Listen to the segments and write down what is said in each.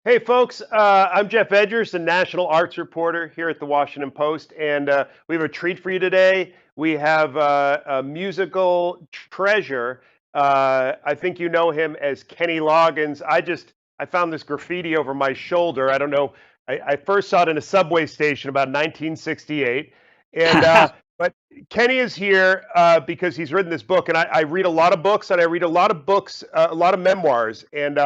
Hey, folks, I'm Geoff Edgers, the national arts reporter here at the Washington Post, and we have a treat for you today. We have a musical treasure. I think you know him as Kenny Loggins. I found this graffiti over my shoulder. I don't know. I first saw it in a subway station about 1968, and but Kenny is here because he's written this book, and I read a lot of books, and I read a lot of books, a lot of memoirs, and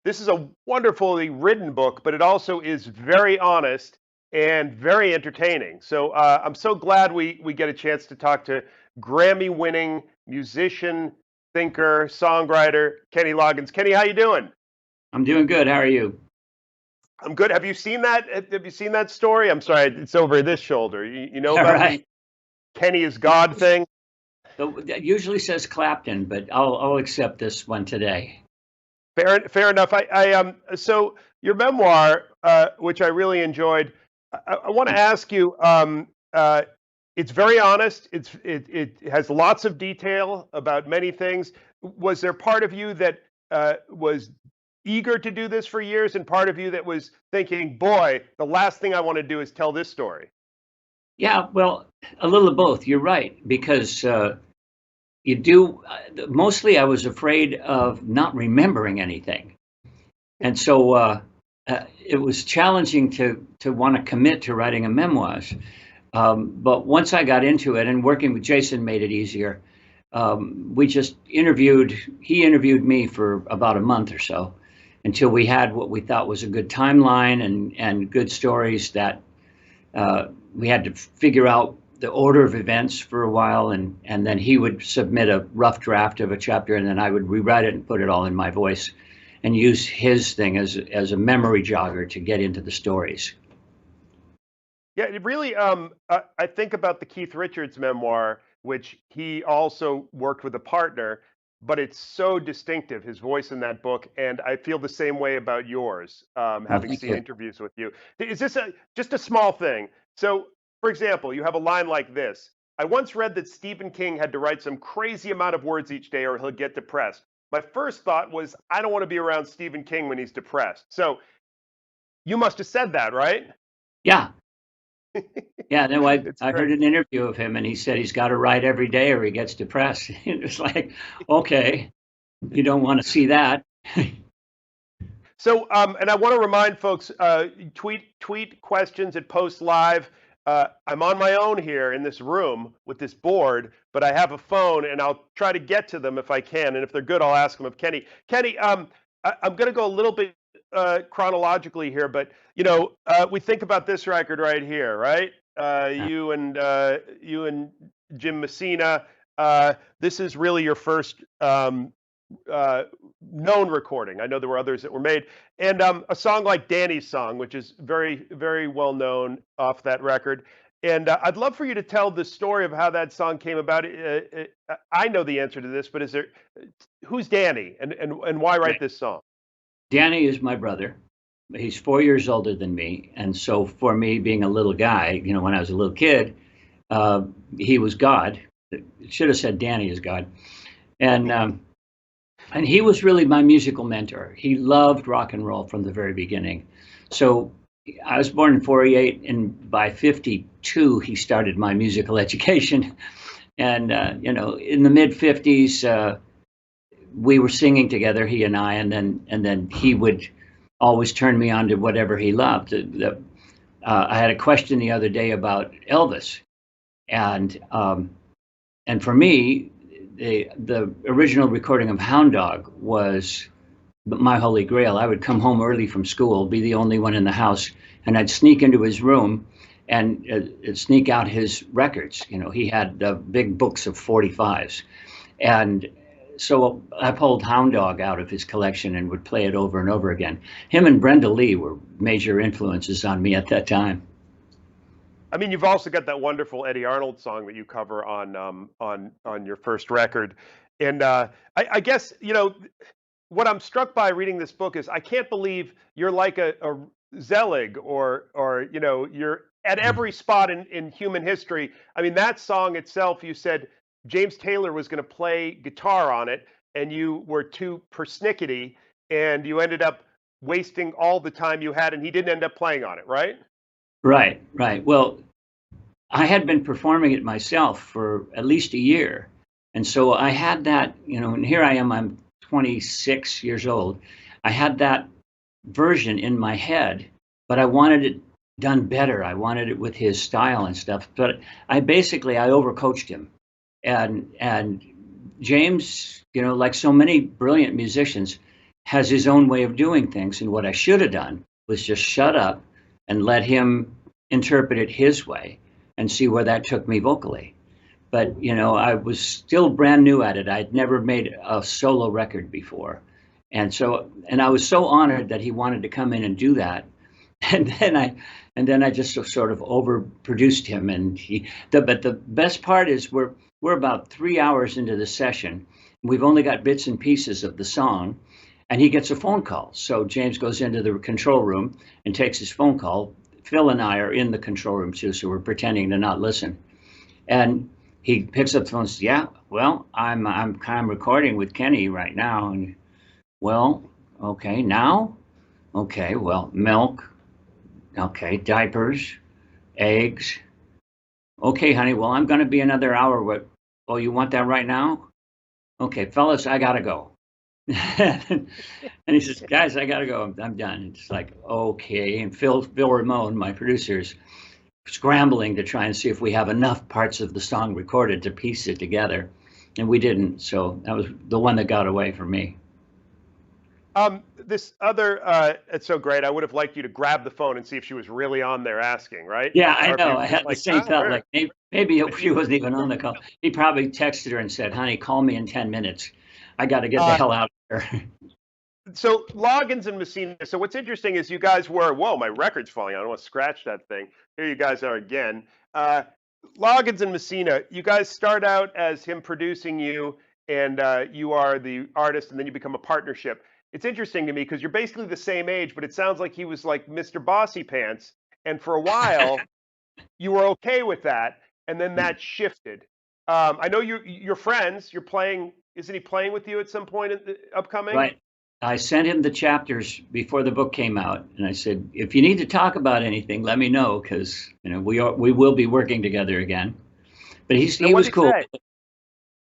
this is a wonderfully written book, but it also is very honest and very entertaining. So I'm so glad we get a chance to talk to Grammy-winning musician, thinker, songwriter Kenny Loggins. Kenny, how you doing? I'm doing good. How are you? I'm good. Have you seen that? Have you seen that story? I'm sorry, it's over this shoulder. You know All about right. the Kenny is God thing? That usually says Clapton, but I'll accept this one today. Fair enough. So your memoir, which I really enjoyed, I want to ask you. It's very honest. It has lots of detail about many things. Was there part of you that was eager to do this for years, and part of you that was thinking, "Boy, the last thing I want to do is tell this story"? Yeah, well, a little of both. You're right, because you do. Mostly, I was afraid of not remembering anything, and so it was challenging to want to commit to writing a memoirs. But once I got into it, and working with Jason made it easier. We just interviewed. He interviewed me for about a month or so, until we had what we thought was a good timeline and good stories that we had to figure out the order of events for a while, and then he would submit a rough draft of a chapter, and then I would rewrite it and put it all in my voice and use his thing as a memory jogger to get into the stories. Yeah, it really. I think about the Keith Richards memoir, which he also worked with a partner, but it's so distinctive, his voice in that book, and I feel the same way about yours, Well, having thank seen you. interviews with you. Is this just a small thing? So, for example, you have a line like this: "I once read that Stephen King had to write some crazy amount of words each day, or he'll get depressed. My first thought was, I don't want to be around Stephen King when he's depressed." So, you must have said that, right? Yeah, yeah. No, I It's I heard great. an interview of him, and he said he's got to write every day or he gets depressed. It was like, okay, you don't want to see that. So, and I want to remind folks, tweet questions at Post Live. I'm on my own here in this room with this board, but I have a phone, and I'll try to get to them if I can. And if they're good, I'll ask them of Kenny. Kenny, I'm going to go a little bit chronologically here, but we think about this record right here, right? You and Jim Messina. This is really your first uh, known recording. I know there were others that were made, and a song like Danny's Song, which is very, very well known off that record. And I'd love for you to tell the story of how that song came about. I know the answer to this, but who's Danny, and why write Right. this song? Danny is my brother. He's 4 years older than me, and so for me, being a little guy, when I was a little kid, uh, he was God. It should have said Danny is God, and he was really my musical mentor. He loved rock and roll from the very beginning. So I was born in 48, and by 52, he started my musical education. And in the mid 50s, we were singing together, he and I, and then he would always turn me on to whatever he loved. I had a question the other day about Elvis, and for me, the original recording of Hound Dog was my holy grail. I would come home early from school, be the only one in the house, and I'd sneak into his room and sneak out his records. He had big books of 45s, and so I pulled Hound Dog out of his collection and would play it over and over again. Him and Brenda Lee were major influences on me at that time. I mean, you've also got that wonderful Eddie Arnold song that you cover on your first record, and I guess what I'm struck by reading this book is I can't believe you're like a Zelig, or you're at every spot in human history. I mean, that song itself, you said James Taylor was going to play guitar on it, and you were too persnickety, and you ended up wasting all the time you had, and he didn't end up playing on it, right? Right, right. Well, I had been performing it myself for at least a year. And so I had that, and here I am, I'm 26 years old. I had that version in my head, but I wanted it done better. I wanted it with his style and stuff. But I overcoached him. And James, like so many brilliant musicians, has his own way of doing things. And what I should have done was just shut up and let him interpret it his way and see where that took me vocally. But, I was still brand new at it. I'd never made a solo record before. And I was so honored that he wanted to come in and do that. And then I just sort of overproduced him. But the best part is we're about 3 hours into the session. We've only got bits and pieces of the song, and he gets a phone call. So James goes into the control room and takes his phone call. Phil and I are in the control room too, so we're pretending to not listen. And he picks up the phone and says, "Yeah, well, I'm recording with Kenny right now." And, "Well, okay, now? Okay, well, milk. Okay, diapers, eggs. Okay, honey, well, I'm going to be another hour. Oh, you want that right now? Okay, fellas, I got to go." And he says, "Guys, I got to go. I'm done." It's like, okay. And Phil Ramone, my producer's scrambling to try and see if we have enough parts of the song recorded to piece it together. And we didn't. So that was the one that got away from me. This other, it's so great. I would have liked you to grab the phone and see if she was really on there asking, right? Yeah, I know. I had the same thought. Like maybe she wasn't even on the call. He probably texted her and said, "Honey, call me in 10 minutes. I got to get the hell out of here." So Loggins and Messina. So what's interesting is you guys were, whoa, my record's falling out. I don't want to scratch that thing. Here you guys are again. Loggins and Messina, you guys start out as him producing you, and you are the artist, and then you become a partnership. It's interesting to me because you're basically the same age, but it sounds like he was like Mr. Bossy Pants. And for a while, you were okay with that, and then that shifted. I know you're friends. You're playing. Isn't he playing with you at some point in the upcoming? Right. I sent him the chapters before the book came out, and I said, "If you need to talk about anything, let me know, because we will be working together again." But he was cool.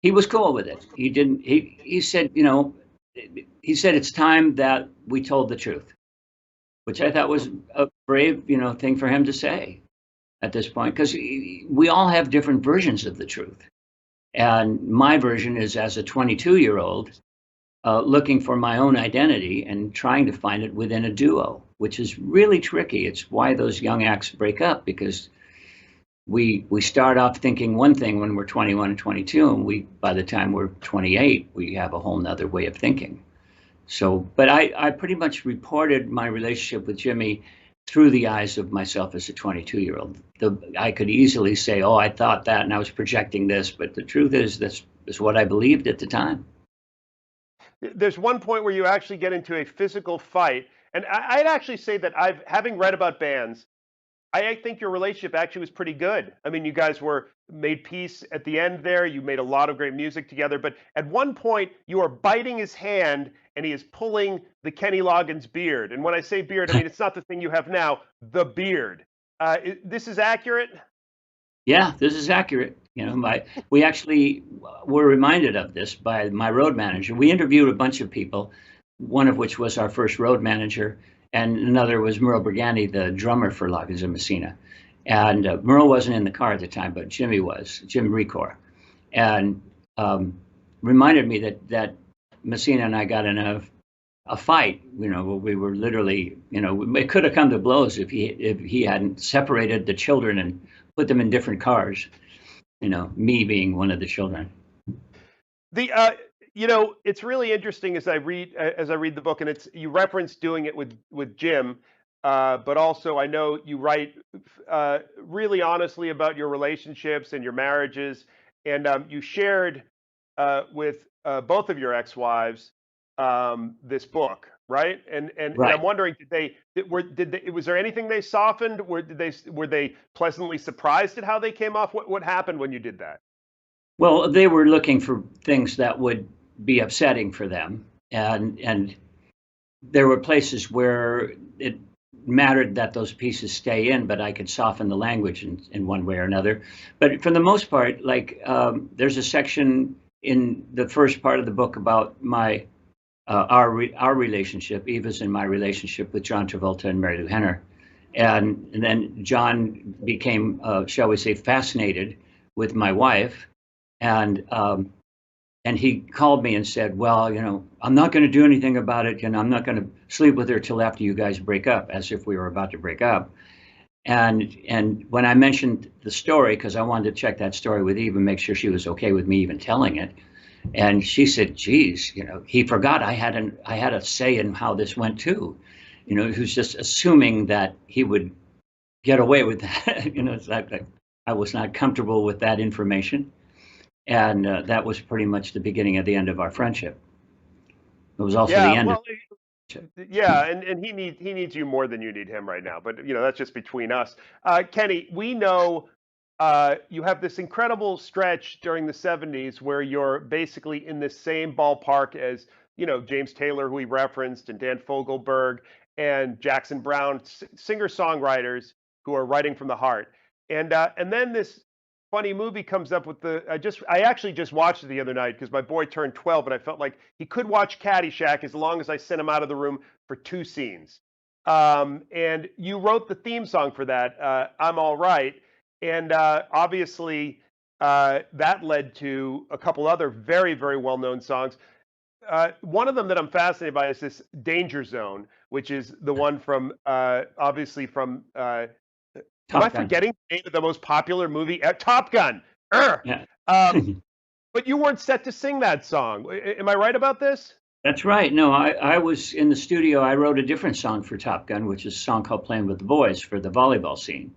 He was cool with it. He didn't. He said, he said it's time that we told the truth, which I thought was a brave, thing for him to say at this point, because we all have different versions of the truth. And my version is as a 22-year-old looking for my own identity and trying to find it within a duo, which is really tricky. It's why those young acts break up, because we start off thinking one thing when we're 21 and 22, and by the time we're 28, we have a whole nother way of thinking. So, but I pretty much reported my relationship with Jimmy through the eyes of myself as a 22-year-old. I could easily say, "Oh, I thought that, and I was projecting this," but the truth is that's what I believed at the time. There's one point where you actually get into a physical fight, and I'd actually say that having read about bands, I think your relationship actually was pretty good. I mean, you guys made peace at the end there. You made a lot of great music together. But at one point, you are biting his hand, and he is pulling the Kenny Loggins beard. And when I say beard, I mean it's not the thing you have now, the beard. This is accurate? Yeah, this is accurate. We actually were reminded of this by my road manager. We interviewed a bunch of people, one of which was our first road manager, and another was Merle Brigani, the drummer for Loggins and Messina. And Merle wasn't in the car at the time, but Jimmy was, Jim Recor, and reminded me that Messina and I got in a fight. We were literally, it could have come to blows if he hadn't separated the children and put them in different cars. Me being one of the children. It's really interesting as I read the book, and you reference doing it with Jim, but also I know you write really honestly about your relationships and your marriages, and you shared with both of your ex-wives this book, right? And Right. I'm wondering, was there anything they softened? Were they pleasantly surprised at how they came off? What happened when you did that? Well, they were looking for things that would be upsetting for them, and there were places where it mattered that those pieces stay in, but I could soften the language in one way or another. But for the most part, like there's a section in the first part of the book about my our relationship, Eva's and my relationship with John Travolta and Mary Lou Henner, and then John became, shall we say, fascinated with my wife, and he called me and said, well, you know, I'm not going to do anything about it, and I'm not going to sleep with her till after you guys break up, as if we were about to break up. And when I mentioned the story, because I wanted to check that story with Eve and make sure she was okay with me even telling it, and she said, geez, you know, he forgot I had a say in how this went too. You know, he was just assuming that he would get away with that. You know, it's like I was not comfortable with that information. And that was pretty much the beginning of the end of our friendship. It was also the end of. Yeah, and he needs you more than you need him right now. But you know, that's just between us. Kenny, we know you have this incredible stretch during the '70s where you're basically in the same ballpark as, you know, James Taylor, who we referenced, and Dan Fogelberg and Jackson Browne, singer-songwriters who are writing from the heart. And then this funny movie comes up with I actually just watched it the other night because my boy turned 12 and I felt like he could watch Caddyshack as long as I sent him out of the room for 2 scenes. And you wrote the theme song for that, I'm All Right. And obviously that led to a couple other very, very well-known songs. One of them that I'm fascinated by is this Danger Zone, which is the one from obviously from am I forgetting the name of the most popular movie? Top Gun. Yeah. But you weren't set to sing that song. Am I right about this? That's right. No, I was in the studio. I wrote a different song for Top Gun, which is a song called Playing with the Boys for the volleyball scene.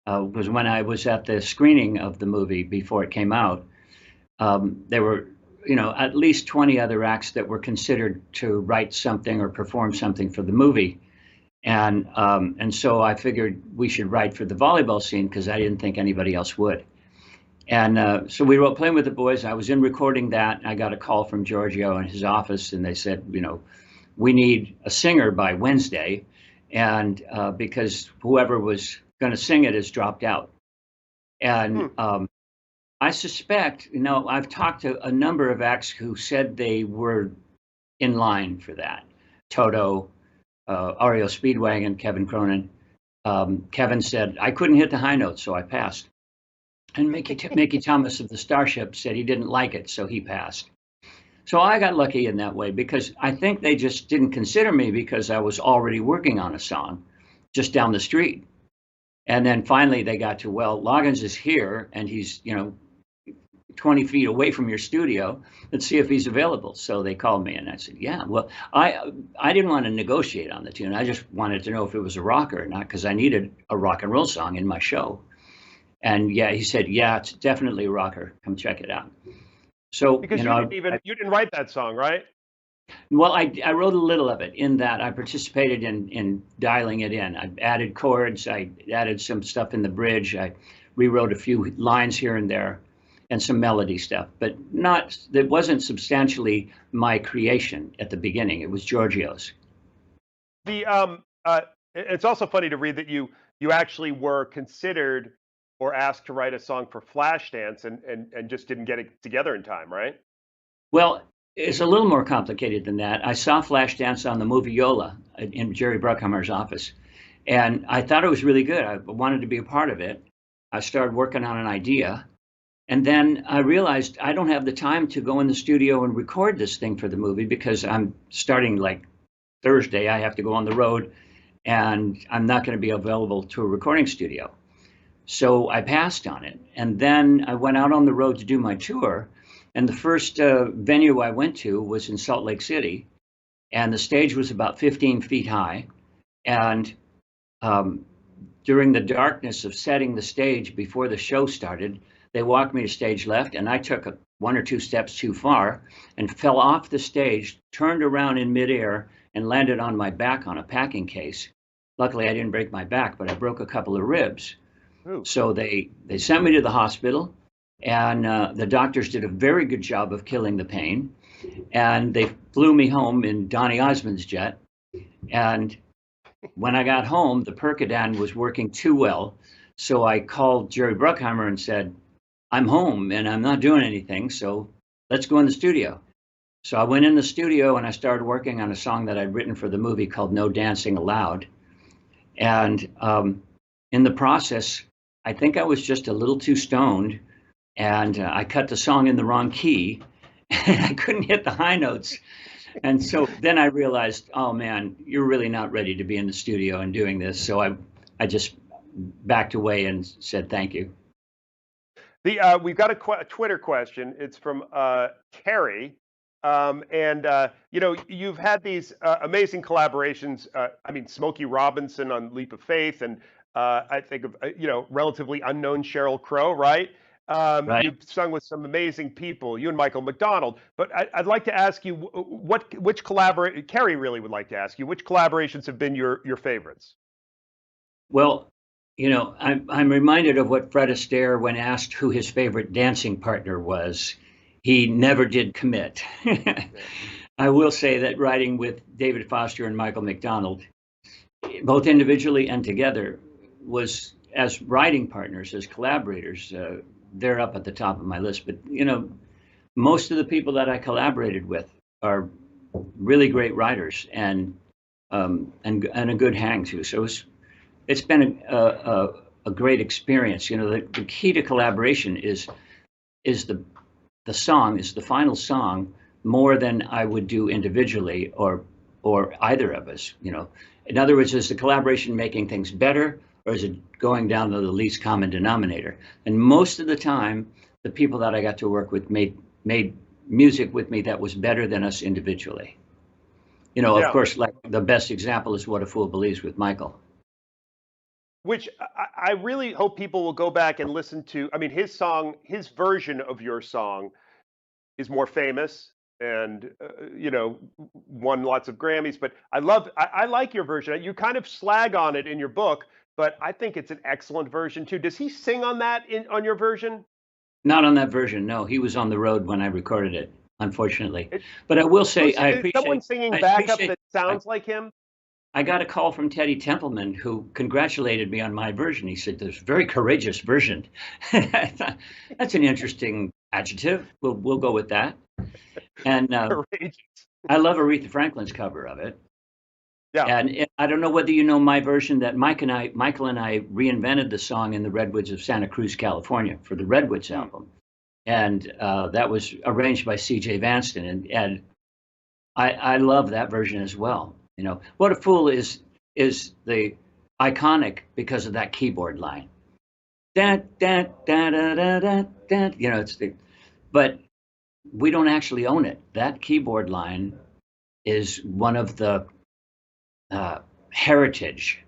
Was when I was at the screening of the movie before it came out. There were, you know, at least 20 other acts that were considered to write something or perform something for the movie. And so I figured we should write for the volleyball scene because I didn't think anybody else would. And so we wrote Playing with the Boys. I was in recording that. I got a call from Giorgio in his office, and they said, you know, we need a singer by Wednesday, and because whoever was going to sing it has dropped out. And I suspect, you know, I've talked to a number of acts who said they were in line for that. Toto, REO Speedwagon, Kevin Cronin. Kevin said, I couldn't hit the high notes, so I passed. And Mickey Thomas of the Starship said he didn't like it, so he passed. So I got lucky in that way because I think they just didn't consider me because I was already working on a song just down the street. And then finally they got to, well, Loggins is here and he's, you know, 20 feet away from your studio. Let's see if he's available. So they called me and I said, yeah, well, I didn't want to negotiate on the tune. I just wanted to know if it was a rocker or not because I needed a rock and roll song in my show. And yeah, he said, yeah, it's definitely a rocker. Come check it out. So because you didn't write that song, right? Well, I wrote a little of it in that I participated in dialing it in. I added chords. I added some stuff in the bridge. I rewrote a few lines here and there and some melody stuff, but it wasn't substantially my creation at the beginning. It was Giorgio's. It's also funny to read that you actually were considered or asked to write a song for Flashdance and just didn't get it together in time, right? Well, it's a little more complicated than that. I saw Flashdance on the movie Yola in Jerry Bruckheimer's office, and I thought it was really good. I wanted to be a part of it. I started working on an idea, and then I realized I don't have the time to go in the studio and record this thing for the movie because I'm starting like Thursday. I have to go on the road, and I'm not going to be available to a recording studio. So I passed on it. And then I went out on the road to do my tour. And the first venue I went to was in Salt Lake City. And the stage was about 15 feet high. And during the darkness of setting the stage before the show started, they walked me to stage left. And I took 1 or 2 steps too far and fell off the stage, turned around in midair, and landed on my back on a packing case. Luckily, I didn't break my back, but I broke a couple of ribs. Ooh. So they sent me to the hospital, and the doctors did a very good job of killing the pain. And they flew me home in Donny Osmond's jet And when I got home, the Percodan was working too well. So I called Jerry Bruckheimer and said, I'm home and I'm not doing anything, so let's go in the studio. So I went in the studio and I started working on a song that I'd written for the movie called No Dancing Allowed. And in the process, I think I was just a little too stoned, and I cut the song in the wrong key, and I couldn't hit the high notes. And so then I realized, oh man, you're really not ready to be in the studio and doing this. So I just backed away and said thank you. We've got a Twitter question. It's from Carrie. You've had these amazing collaborations. I mean, Smokey Robinson on Leap of Faith, and I think of, relatively unknown Sheryl Crow, right? Right. You've sung with some amazing people, you and Michael McDonald. But I'd like to ask you, Carrie really would like to ask you, which collaborations have been your favorites? Well, I'm reminded of what Fred Astaire, when asked who his favorite dancing partner was, he never did commit. I will say that writing with David Foster and Michael McDonald, both individually and together, was, as writing partners, as collaborators, they're up at the top of my list. But, most of the people that I collaborated with are really great writers and a good hang too. So it's been a great experience. The key to collaboration is the song, is the final song, more than I would do individually or either of us. In other words, is the collaboration making things better, or is it going down to the least common denominator? And most of the time, the people that I got to work with made music with me that was better than us individually. Of course, like the best example is What a Fool Believes with Michael. Which I really hope people will go back and listen to. I mean, his version of your song is more famous and, won lots of Grammys. But I like your version. You kind of slag on it in your book, but I think it's an excellent version too. Does he sing on on your version? Not on that version, no. He was on the road when I recorded it, unfortunately. But I will say, I appreciate someone singing backup that sounds like him. I got a call from Teddy Templeman, who congratulated me on my version. He said, "There's a very courageous version." I thought, that's an interesting adjective. We'll go with that. And I love Aretha Franklin's cover of it. Yeah. And I don't know whether you know my version, that Michael and I reinvented the song in the Redwoods of Santa Cruz, California, for the Redwoods album. And that was arranged by C.J. Vanston. And I love that version as well. What a Fool is the iconic because of that keyboard line. Da, da, da, da, da, da, da. But we don't actually own it. That keyboard line is one of the heritage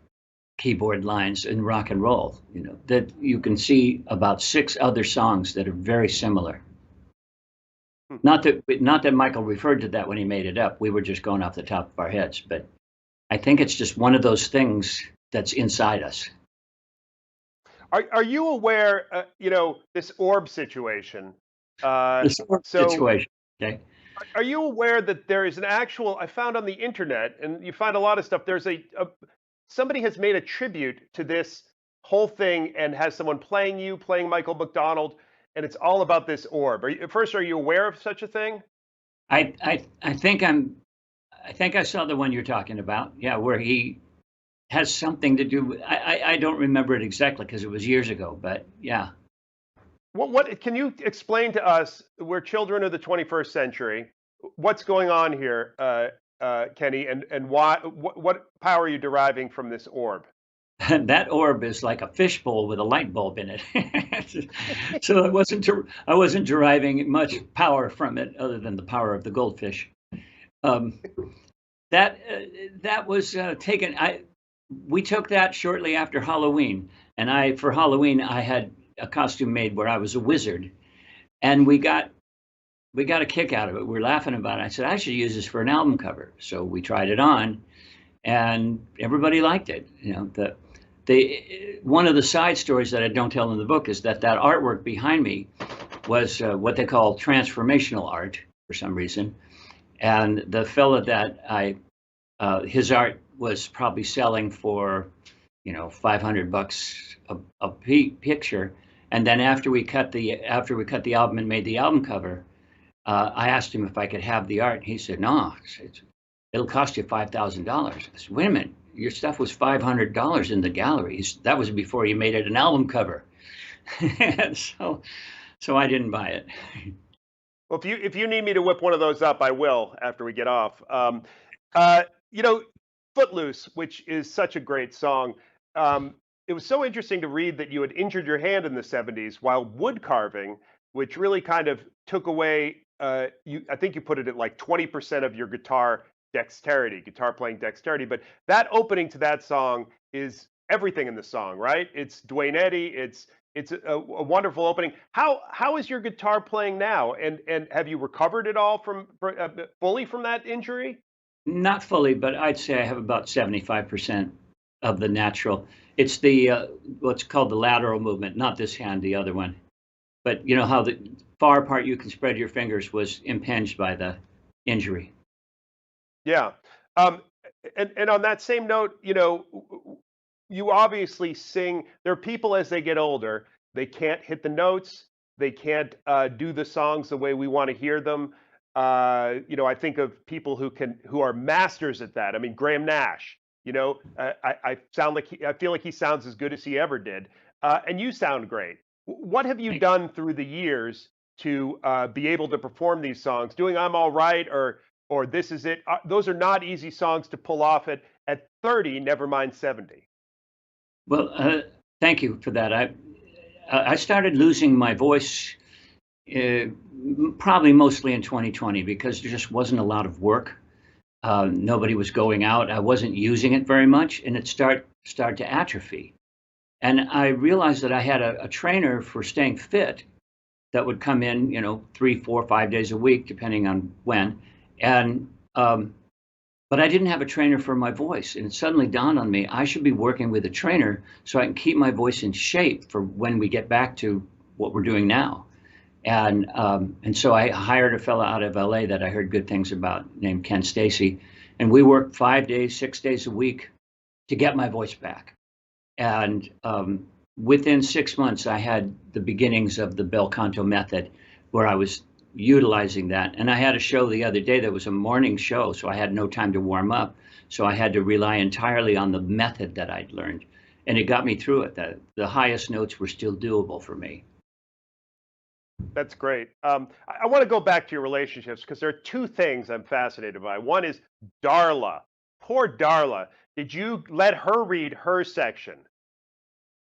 keyboard lines in rock and roll, that you can see about 6 other songs that are very similar. Not that Michael referred to that when he made it up. We were just going off the top of our heads. But I think it's just one of those things that's inside us. Are you aware, this orb situation? This orb situation, okay. Are you aware that there is I found on the internet, and you find a lot of stuff, there's somebody has made a tribute to this whole thing and has someone playing Michael McDonald, and it's all about this orb. Are you aware of such a thing? I think I saw the one you're talking about. Yeah, where he has something to do. I don't remember it exactly because it was years ago, but yeah. What can you explain to us? We're children of the 21st century. What's going on here, Kenny, and why? What power are you deriving from this orb? That orb is like a fishbowl with a light bulb in it. So I wasn't deriving much power from it other than the power of the goldfish. That was taken. We took that shortly after Halloween, and for Halloween I had a costume made where I was a wizard, and we got a kick out of it. We're laughing about it. I said I should use this for an album cover. So we tried it on, and everybody liked it. One of the side stories that I don't tell in the book is that artwork behind me was what they call transformational art for some reason, and the fella that his art was probably selling for, $500 a picture. And then after we cut the album and made the album cover, I asked him if I could have the art. He said, "No, it'll cost you $5,000." I said, "Wait a minute, your stuff was $500 in the galleries. That was before you made it an album cover." And so I didn't buy it. Well, if you need me to whip one of those up, I will after we get off. Uh, you know, Footloose, which is such a great song. It was so interesting to read that you had injured your hand in the '70s while wood carving, which really kind of took away. I think you put it at like 20% of your guitar playing dexterity. But that opening to that song is everything in the song, right? It's Dwayne Eddy. It's a wonderful opening. How is your guitar playing now? And have you recovered at all fully from that injury? Not fully, but I'd say I have about 75% of the natural. It's the what's called the lateral movement, not this hand, the other one. But you know how the far apart you can spread your fingers was impinged by the injury. Yeah. Um, and on that same note, you obviously sing. There are people as they get older, they can't hit the notes, they can't do the songs the way we want to hear them. I think of people who are masters at that. I mean, Graham Nash. I feel like he sounds as good as he ever did. And you sound great. What have you done through the years to be able to perform these songs? Doing "I'm All Right" or "This Is It." Those are not easy songs to pull off at 30. Never mind 70. Well, thank you for that. I started losing my voice uh, probably mostly in 2020 because there just wasn't a lot of work. Nobody was going out. I wasn't using it very much, and it started to atrophy. And I realized that I had a trainer for staying fit that would come in, 3, 4, 5 days a week, depending on when. And but I didn't have a trainer for my voice, and it suddenly dawned on me I should be working with a trainer so I can keep my voice in shape for when we get back to what we're doing now. And so I hired a fellow out of LA that I heard good things about named Ken Stacy, and we worked 5 days, 6 days a week to get my voice back. And within 6 months, I had the beginnings of the bel canto method, where I was utilizing that. And I had a show the other day that was a morning show, so I had no time to warm up. So I had to rely entirely on the method that I'd learned, and it got me through it. The highest notes were still doable for me. That's great. I want to go back to your relationships because there are two things I'm fascinated by. One is Darla. Poor Darla. Did you let her read her section?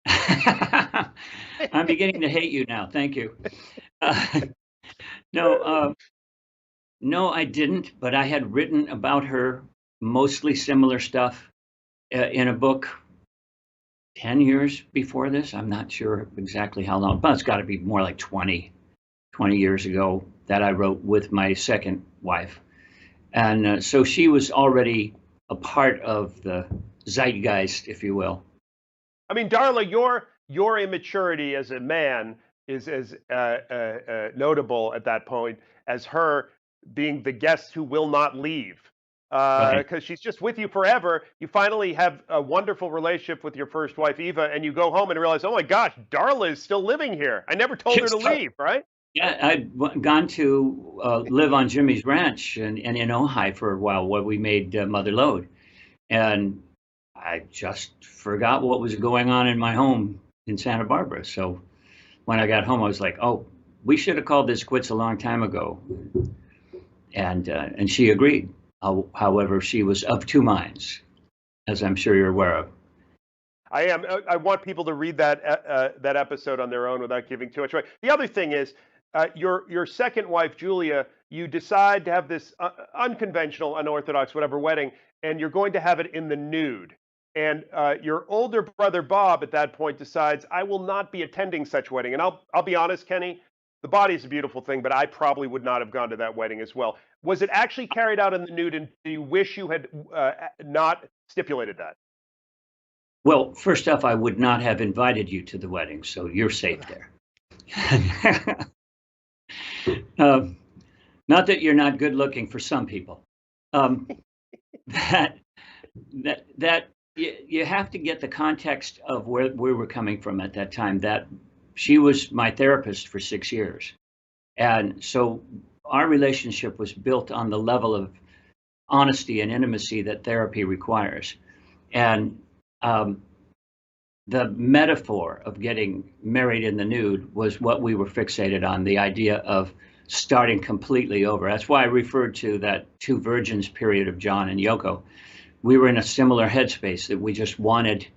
I'm beginning to hate you now. Thank you. Uh, no, no, I didn't, but I had written about her mostly similar stuff in a book 10 years before this. I'm not sure exactly how long, but it's got to be more like 20 years ago that I wrote with my second wife. And so she was already a part of the zeitgeist, if you will. I mean, Darla, your immaturity as a man is as notable at that point as her being the guest who will not leave Right. because she's just with you forever. You finally have a wonderful relationship with your first wife, Eva, and you go home and realize, oh my gosh, Darla is still living here. I never told her to leave, right? Yeah, gone to live on Jimmy's ranch and in Ojai for a while while we made Mother Lode. And I just forgot what was going on in my home in Santa Barbara. So when I got home, I was like, "Oh, we should have called this quits a long time ago." And she agreed. However, she was of two minds, as I'm sure you're aware of. I am. I want people to read that episode on their own without giving too much away. The other thing is, your second wife, Julia. You decide to have this unconventional, unorthodox, whatever wedding, and you're going to have it in the nude. And your older brother Bob, at that point, decides, I will not be attending such wedding. And I'll be honest, Kenny, the body is a beautiful thing, but I probably would not have gone to that wedding as well. Was it actually carried out in the nude, and do you wish you had not stipulated that? Well, first off, I would not have invited you to the wedding, so you're safe there. Um, Not that you're not good looking for some people. Um, that that you have to get the context of where we were coming from at that time. That she was my therapist for 6 years, and so our relationship was built on the level of honesty and intimacy that therapy requires. And the metaphor of getting married in the nude was what we were fixated on, the idea of starting completely over. That's why I referred to that two virgins period of John and Yoko. We were in a similar headspace, that we just wanted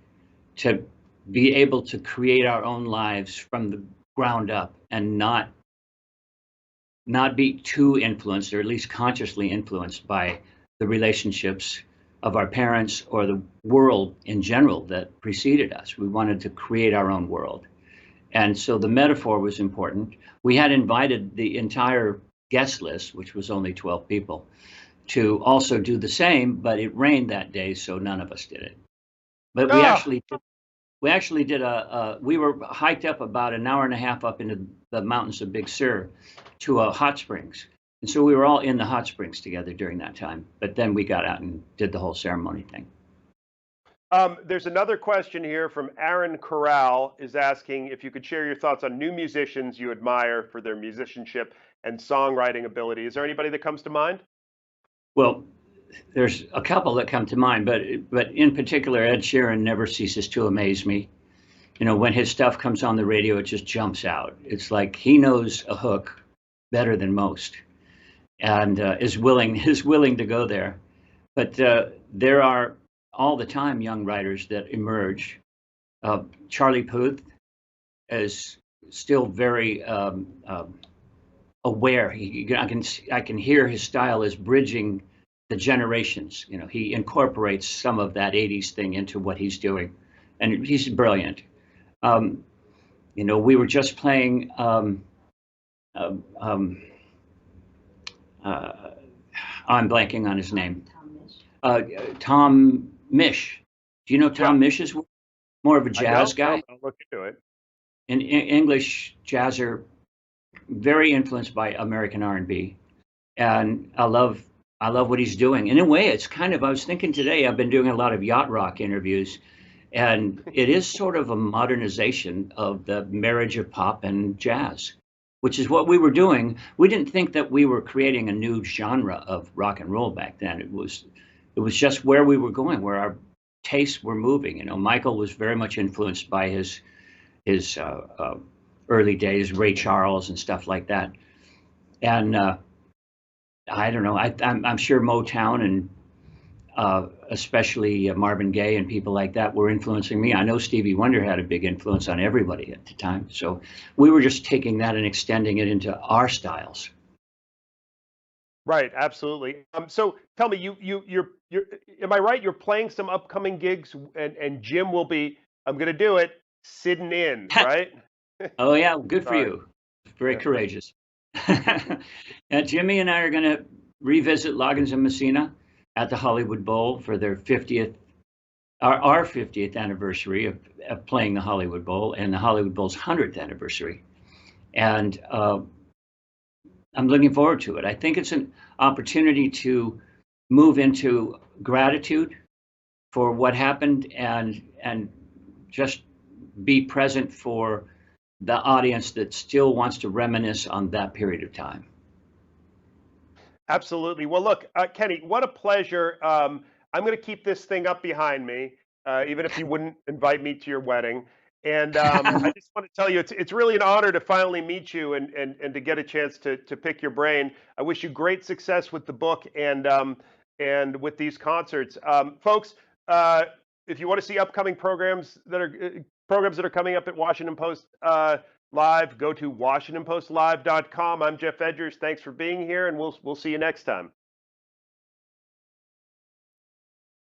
to be able to create our own lives from the ground up and not be too influenced, or at least consciously influenced, by the relationships of our parents or the world in general that preceded us. We wanted to create our own world. And so the metaphor was important. We had invited the entire guest list, which was only 12 people, to also do the same, but it rained that day, so none of us did it. But we actually did we were hiked up about an hour and a half up into the mountains of Big Sur to hot springs. And so we were all in the hot springs together during that time. But then we got out and did the whole ceremony thing. There's another question here from Aaron Corral, is asking if you could share your thoughts on new musicians you admire for their musicianship and songwriting ability. Is there anybody that comes to mind? Well, there's a couple that come to mind, but in particular, Ed Sheeran never ceases to amaze me. You know, when his stuff comes on the radio, it just jumps out. It's like he knows a hook better than most, and is willing to go there. But there are all the time young writers that emerge. Charlie Puth is still very aware. I can hear his style is bridging the generations. You know, he incorporates some of that 80s thing into what he's doing, and he's brilliant. You know, we were just playing I'm blanking on his name. Tom Misch. Do you know Tom Misch's work? More of a jazz guy. I'll look into it. An English jazzer, very influenced by American R&B, and I love what he's doing. In a way, it's kind of, I was thinking today, I've been doing a lot of yacht rock interviews, and it is sort of a modernization of the marriage of pop and jazz, which is what we were doing. We didn't think that we were creating a new genre of rock and roll back then. It was just where we were going, where our tastes were moving. You know, Michael was very much influenced by his early days, Ray Charles and stuff like that. And I don't know, I'm sure Motown and especially Marvin Gaye and people like that were influencing me. I know Stevie Wonder had a big influence on everybody at the time. So we were just taking that and extending it into our styles. Right, absolutely. So tell me, you're am I right? You're playing some upcoming gigs, and Jim will be, I'm going to do it, sitting in, right? Oh yeah, good for you. Very Yeah. courageous. Jimmy and I are going to revisit Loggins and Messina at the Hollywood Bowl for their 50th, our 50th anniversary of playing the Hollywood Bowl, and the Hollywood Bowl's 100th anniversary. And I'm looking forward to it. I think it's an opportunity to move into gratitude for what happened, and just be present for the audience that still wants to reminisce on that period of time. Absolutely. Well, look, Kenny, what a pleasure. I'm going to keep this thing up behind me, even if you wouldn't invite me to your wedding. And I just want to tell you, it's really an honor to finally meet you, and to get a chance to pick your brain. I wish you great success with the book and with these concerts, folks. If you want to see upcoming programs that are coming up at Washington Post Live, go to WashingtonPostLive.com. I'm Geoff Edgers. Thanks for being here, and we'll see you next time.